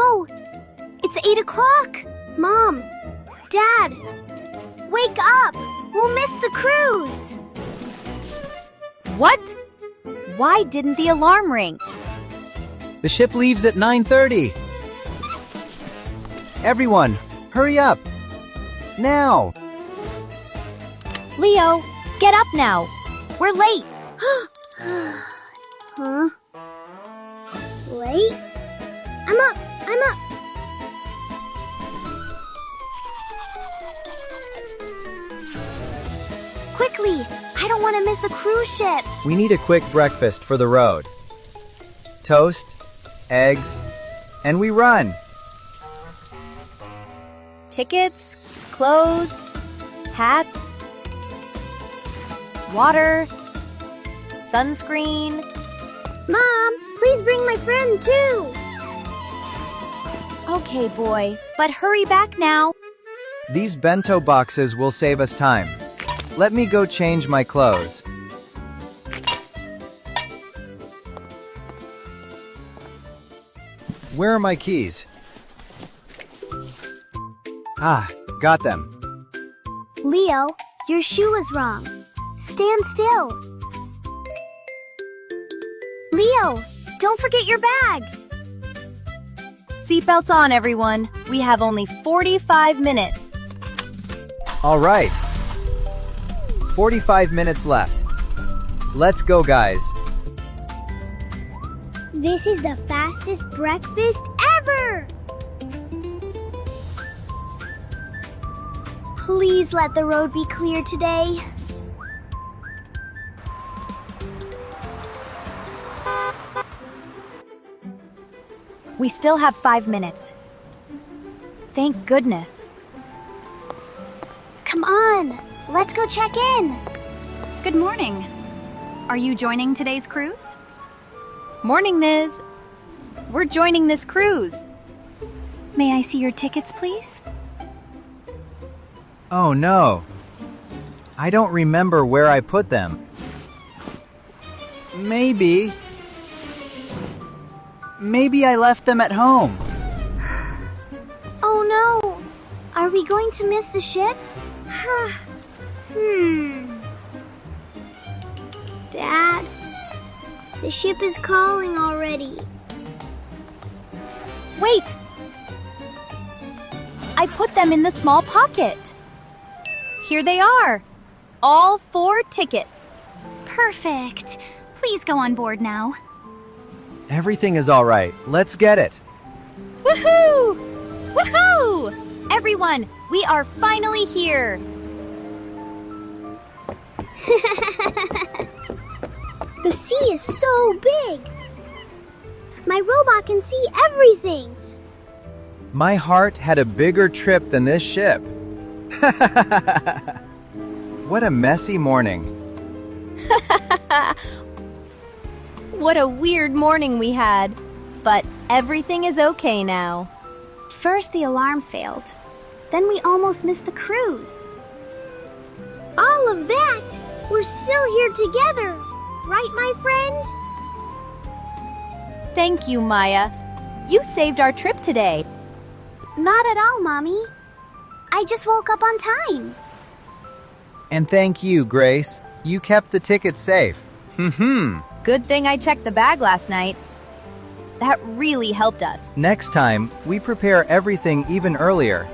no! It's 8 o'clock! Mom! Dad! Wake up! We'll miss the cruise! What? Why didn't the alarm ring? The ship leaves at 9:30. Everyone, hurry up! Now! Leo, get up now. We're late. Huh? Late? I'm up! I'm up! Quickly! I don't want to miss the cruise ship! We need a quick breakfast for the road. Toast, eggs, and we run! Tickets, clothes, hats, water, sunscreen. Mom, please bring my friend too! Okay, boy, but hurry back now. These bento boxes will save us time. Let me go change my clothes. Where are my keys? Ah, got them. Leo, your shoe is wrong. Stand still. Leo, don't forget your bag. Seatbelts on, everyone. We have only 45 minutes. All right. 45 minutes left. Let's go, guys. This is the fastest breakfast ever! Please let the road be clear today. We still have 5 minutes. Thank goodness. Come on, let's go check in. Good morning. Are you joining today's cruise? Morning, Niz. We're joining this cruise. May I see your tickets, please? Oh no. I don't remember where I put them. Maybe I left them at home. Oh no! Are we going to miss the ship? Dad, the ship is calling already. Wait! I put them in the small pocket. Here they are. All 4 tickets. Perfect. Please go on board now. Everything is all right. Let's get it. Woohoo! Woohoo! Everyone, we are finally here. The sea is so big. My robot can see everything. My heart had a bigger trip than this ship. What a messy morning. What a weird morning we had. But everything is okay now. First the alarm failed. Then we almost missed the cruise. All of that, we're still here together. Right, my friend? Thank you, Maya. You saved our trip today. Not at all, Mommy. I just woke up on time. And thank you, Grace. You kept the ticket safe. Good thing I checked the bag last night. That really helped us. Next time, we prepare everything even earlier.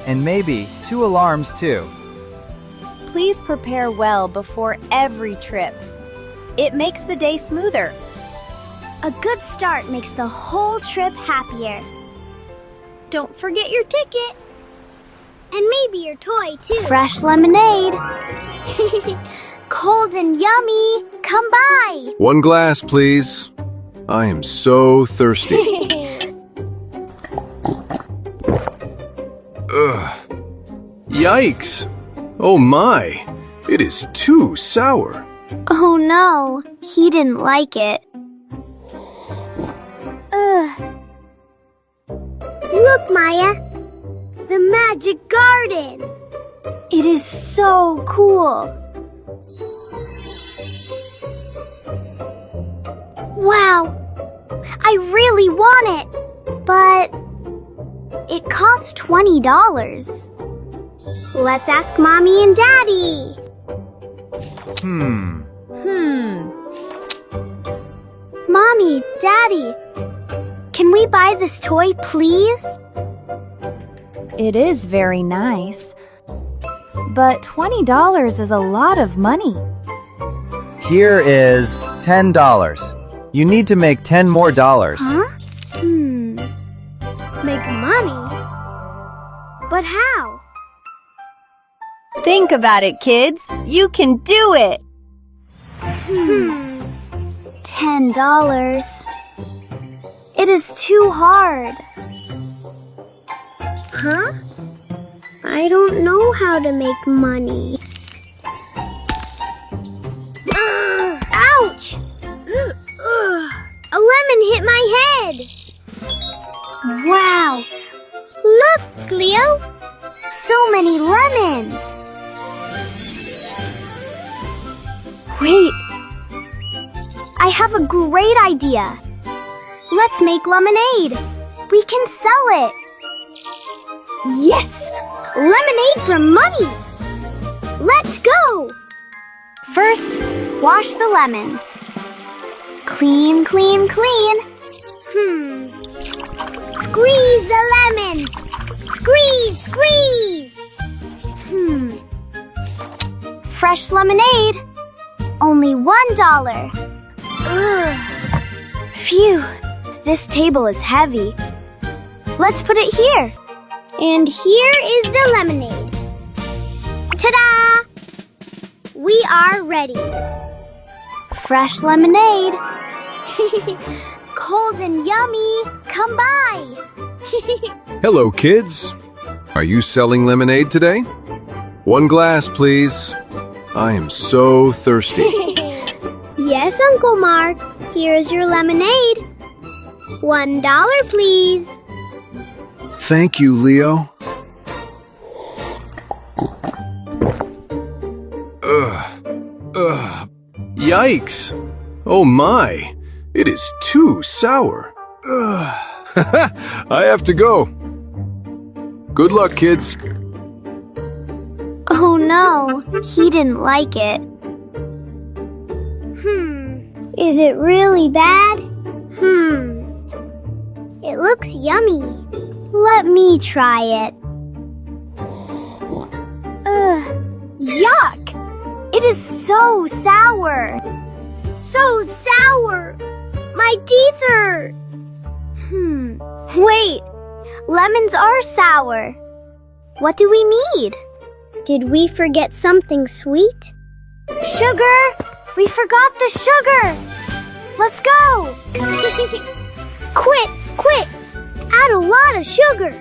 And maybe 2 alarms too. Please prepare well before every trip. It makes the day smoother. A good start makes the whole trip happier. Don't forget your ticket. And maybe your toy, too. Fresh lemonade. Cold and yummy. Come by. 1 glass, please. I am so thirsty. Ugh. Yikes! Oh my! It is too sour. Oh no, he didn't like it. Ugh. Look, Maya. The magic garden. It is so cool. Wow. I really want it. But it costs $20. Let's ask Mommy and Daddy. Mommy, Daddy, can we buy this toy, please? It is very nice. But $20 is a lot of money. Here is $10. You need to make 10 more dollars. Huh? Make money? But how? Think about it, kids. You can do it. $10. It is too hard. Huh? I don't know how to make money. Ouch! A lemon hit my head. Wow! Look, Leo! So many lemons! Wait! I have a great idea! Let's make lemonade! We can sell it! Yes! Lemonade for money! Let's go! First, wash the lemons. Clean, clean, clean. Squeeze the lemons! Squeeze, squeeze! Fresh lemonade. Only $1. Ugh. Phew, this table is heavy. Let's put it here. And here is the lemonade. Ta-da! We are ready. Fresh lemonade. Cold and yummy. Come by. Hello, kids. Are you selling lemonade today? 1 glass, please. I am so thirsty. Yes, Uncle Mark. Here's your lemonade. $1, please. Thank you, Leo. Yikes! Oh my! It is too sour. I have to go. Good luck, kids. Oh no, he didn't like it. Is it really bad? It looks yummy. Let me try it. Yuck! It is so sour. So sour! My teeth hurt. Wait, lemons are sour. What do we need? Did we forget something sweet? Sugar! We forgot the sugar! Let's go! Quick! Add a lot of sugar!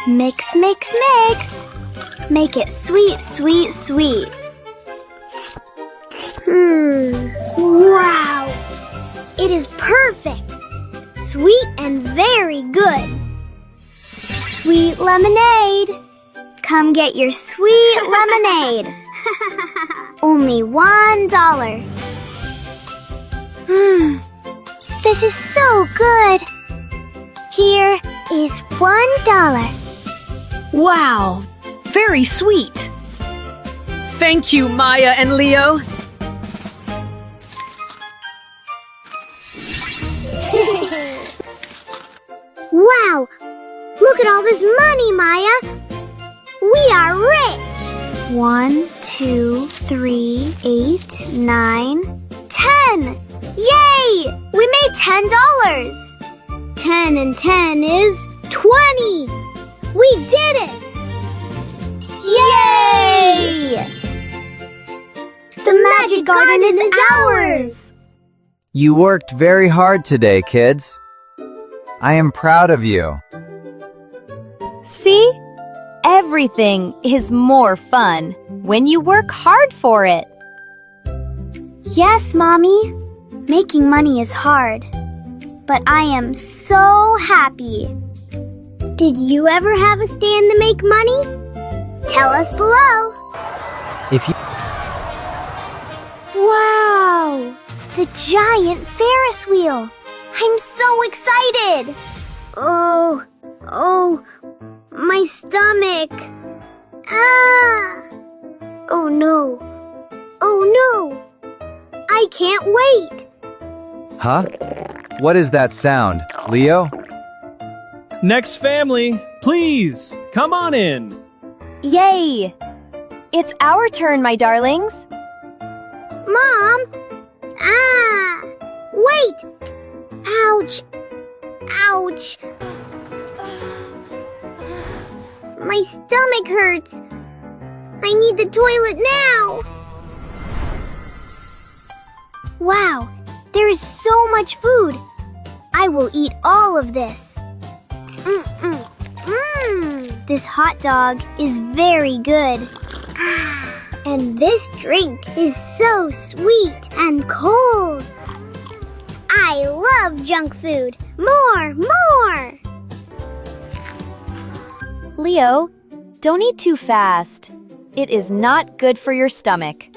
Mix, mix, mix! Make it sweet, sweet, sweet. Wow! It is perfect! Sweet and very good! Sweet lemonade! Come get your sweet lemonade! Only $1. This is so good! Here is $1. Wow, very sweet. Thank you, Maya and Leo. Wow! Look at all this money, Maya! We are rich! 1, 2, 3, 8, 9, 10! Yay! We made $10! 10 and 10 is 20! We did it! Yay! The magic garden is ours! You worked very hard today, kids. I am proud of you. See? Everything is more fun when you work hard for it. Yes, Mommy. Making money is hard. But I am so happy. Did you ever have a stand to make money? Tell us below. If you Wow! The giant Ferris wheel! I'm so excited! Oh, my stomach. Ah! Oh no. I can't wait. Huh? What is that sound, Leo? Next family, please, come on in. Yay! It's our turn, my darlings. Mom! Ah! Wait! Ouch! My stomach hurts. I need the toilet now. Wow, there is so much food. I will eat all of this. This hot dog is very good. And this drink is so sweet and cold. I love junk food. More! Leo, don't eat too fast. It is not good for your stomach.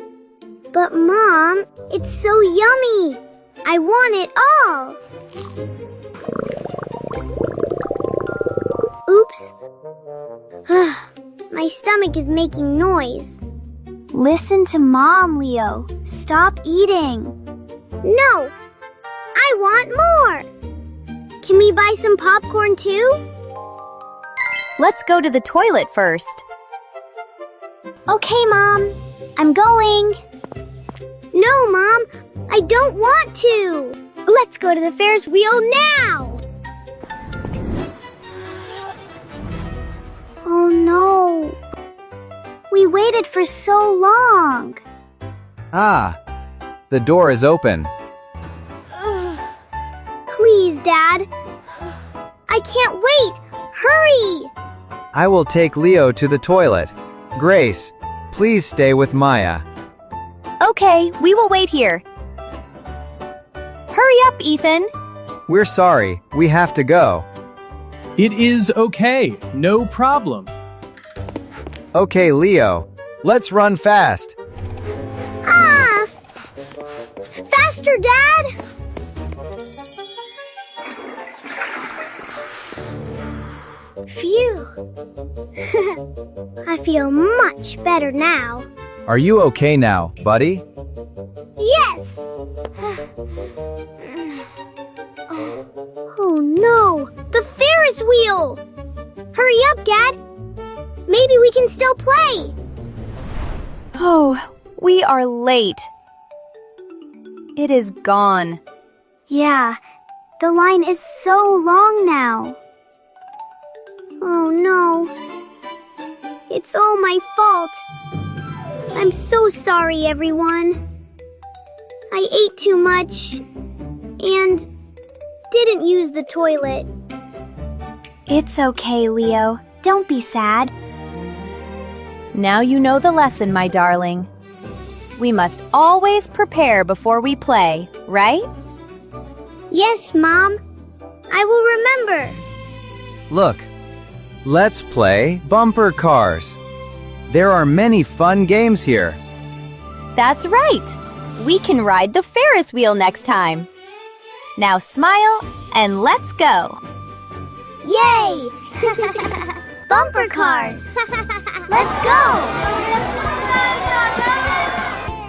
But Mom, it's so yummy. I want it all. Oops. My stomach is making noise. Listen to Mom, Leo. Stop eating. No! I want more! Can we buy some popcorn too? Let's go to the toilet first. Okay, Mom. I'm going. No, Mom. I don't want to. Let's go to the Ferris wheel now. Oh, no. We waited for so long. Ah, the door is open. Please, Dad. I can't wait. Hurry. I will take Leo to the toilet. Grace, please stay with Maya. Okay, we will wait here. Hurry up, Ethan. We're sorry, we have to go. It is okay, no problem. Okay, Leo, let's run fast. Ah! Faster, Dad! Phew. I feel much better now. Are you okay now, buddy? Yes! Oh no! The Ferris wheel! Hurry up, Dad! Maybe we can still play! Oh, we are late. It is gone. Yeah, the line is so long now. Oh no. It's all my fault. I'm so sorry, everyone. I ate too much and didn't use the toilet. It's okay, Leo. Don't be sad. Now you know the lesson, my darling. We must always prepare before we play, right? Yes, Mom. I will remember. Look, let's play bumper cars. There are many fun games here. That's right. We can ride the Ferris wheel next time. Now smile and let's go. Yay! Bumper cars. Let's go.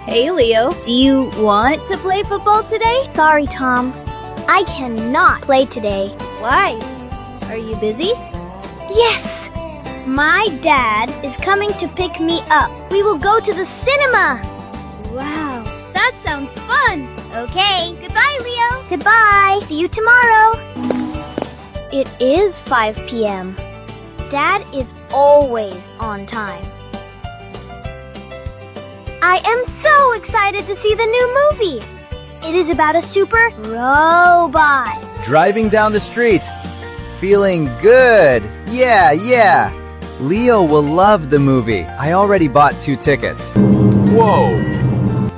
Hey, Leo, do you want to play football today? Sorry, Tom. I cannot play today. Why? Are you busy? Yes! My dad is coming to pick me up. We will go to the cinema. Wow, that sounds fun. Okay, goodbye, Leo. Goodbye. See you tomorrow. It is 5 p.m. Dad is always on time. I am so excited to see the new movie. It is about a super robot. Driving down the street. Feeling good. Yeah. Leo will love the movie. I already bought 2 tickets.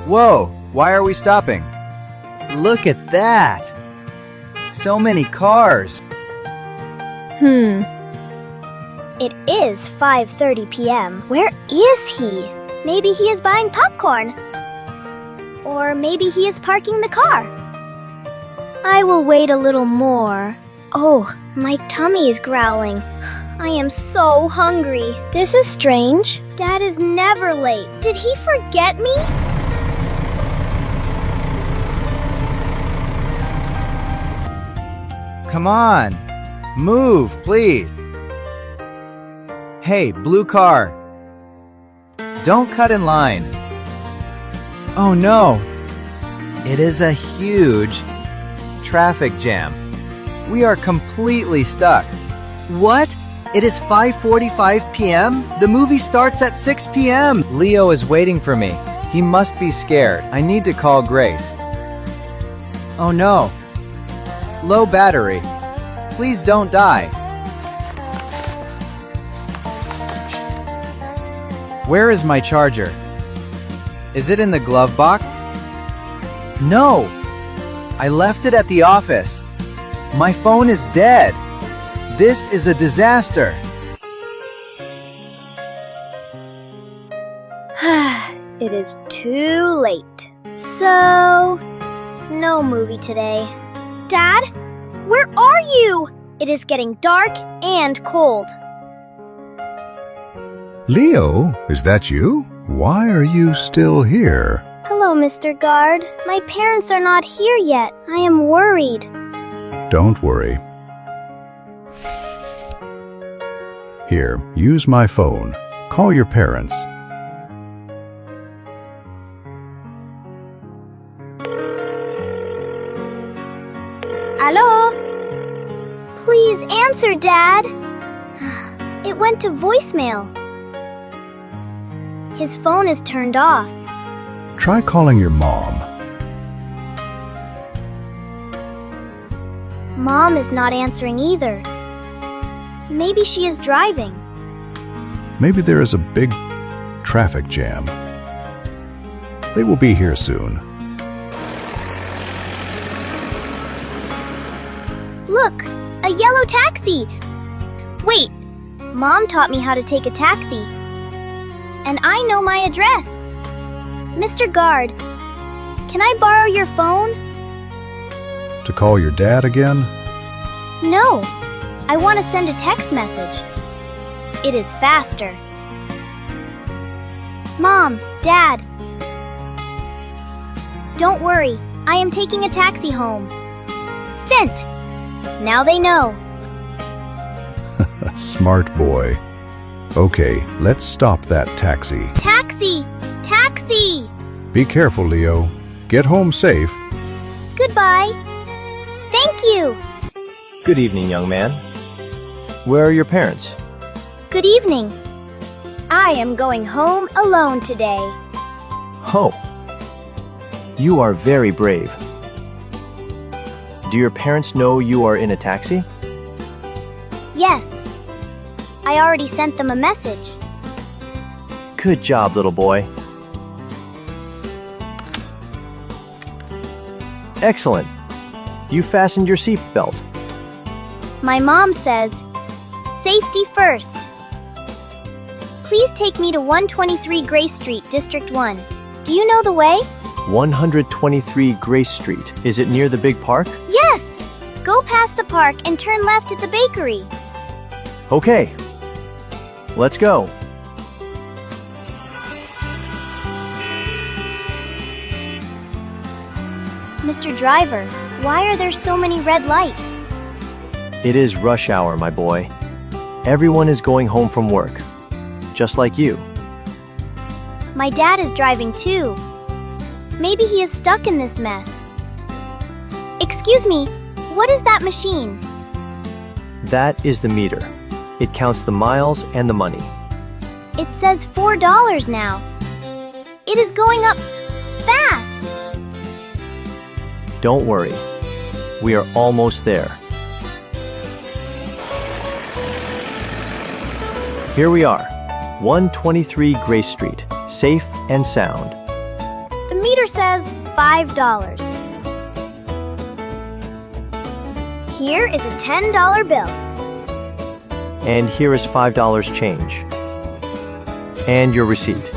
Whoa, why are we stopping? Look at that. So many cars. It is 5:30 p.m. Where is he? Maybe he is buying popcorn. Or maybe he is parking the car. I will wait a little more. Oh, my tummy is growling. I am so hungry. This is strange. Dad is never late. Did he forget me? Come on. Move, please. Hey, blue car. Don't cut in line. Oh no. It is a huge traffic jam. We are completely stuck. What? It is 5:45 p.m.? The movie starts at 6 p.m. Leo is waiting for me. He must be scared. I need to call Grace. Oh no. Low battery. Please don't die. Where is my charger? Is it in the glove box? No. I left it at the office. My phone is dead. This is a disaster. It is too late. So, no movie today. Dad, where are you? It is getting dark and cold. Leo, is that you? Why are you still here? Hello, Mr. Guard. My parents are not here yet. I am worried. Don't worry. Here, use my phone. Call your parents. Hello? Please answer, Dad. It went to voicemail. His phone is turned off. Try calling your mom. Mom is not answering either. Maybe she is driving. Maybe there is a big traffic jam. They will be here soon. Look, a yellow taxi. Wait, Mom taught me how to take a taxi. And I know my address. Mr. Guard, can I borrow your phone? To call your dad again? No, I want to send a text message. It is faster. Mom, Dad. Don't worry, I am taking a taxi home. Sent! Now they know. Smart boy. Okay, let's stop that taxi. Taxi! Taxi! Be careful, Leo. Get home safe. Goodbye. Thank you. Good evening, young man. Where are your parents? Good evening. I am going home alone today. Oh. You are very brave. Do your parents know you are in a taxi? Yes. I already sent them a message. Good job, little boy. Excellent. You fastened your seatbelt. My mom says, safety first. Please take me to 123 Grace Street, District 1. Do you know the way? 123 Grace Street. Is it near the big park? Yes! Go past the park and turn left at the bakery. Okay. Let's go. Mr. Driver, why are there so many red lights? It is rush hour, my boy. Everyone is going home from work. Just like you. My dad is driving too. Maybe he is stuck in this mess. Excuse me, what is that machine? That is the meter. It counts the miles and the money. It says $4 now. It is going up fast. Don't worry. We are almost there. Here we are. 123 Grace Street. Safe and sound. The meter says $5. Here is a $10 bill. And here is $5 change. And your receipt.